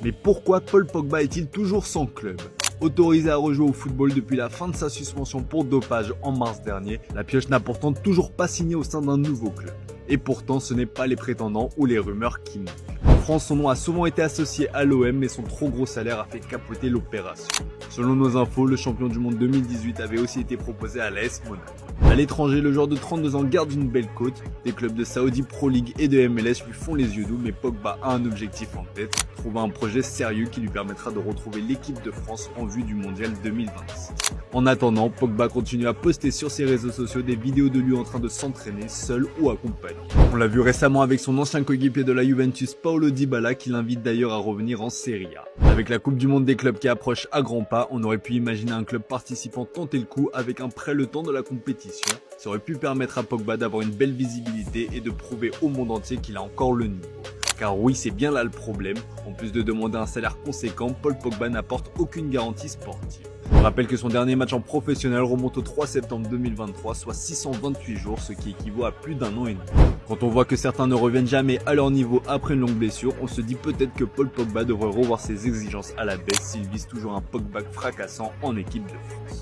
Mais pourquoi Paul Pogba est-il toujours sans club ? Autorisé à rejouer au football depuis la fin de sa suspension pour dopage en mars dernier, la pioche n'a pourtant toujours pas signé au sein d'un nouveau club. Et pourtant, ce n'est pas les prétendants ou les rumeurs qui manquent. En France, son nom a souvent été associé à l'OM, mais son trop gros salaire a fait capoter l'opération. Selon nos infos, le champion du monde 2018 avait aussi été proposé à l'AS Monaco. À l'étranger, le joueur de 32 ans garde une belle cote. Des clubs de Saudi Pro League et de MLS lui font les yeux doux, mais Pogba a un objectif en tête, trouver un projet sérieux qui lui permettra de retrouver l'équipe de France en vue du mondial 2026. En attendant, Pogba continue à poster sur ses réseaux sociaux des vidéos de lui en train de s'entraîner, seul ou accompagné. On l'a vu récemment avec son ancien coéquipier de la Juventus, Paulo Dybala, qui l'invite d'ailleurs à revenir en Serie A. Avec la Coupe du Monde des clubs qui approche à grands pas, on aurait pu imaginer un club participant tenter le coup avec un prêt le temps de la compétition. Ça aurait pu permettre à Pogba d'avoir une belle visibilité et de prouver au monde entier qu'il a encore le niveau. Car oui, c'est bien là le problème, en plus de demander un salaire conséquent, Paul Pogba n'apporte aucune garantie sportive. On rappelle que son dernier match en professionnel remonte au 3 septembre 2023, soit 628 jours, ce qui équivaut à plus d'un an et demi. Quand on voit que certains ne reviennent jamais à leur niveau après une longue blessure, on se dit peut-être que Paul Pogba devrait revoir ses exigences à la baisse s'il vise toujours un Pogba fracassant en équipe de France.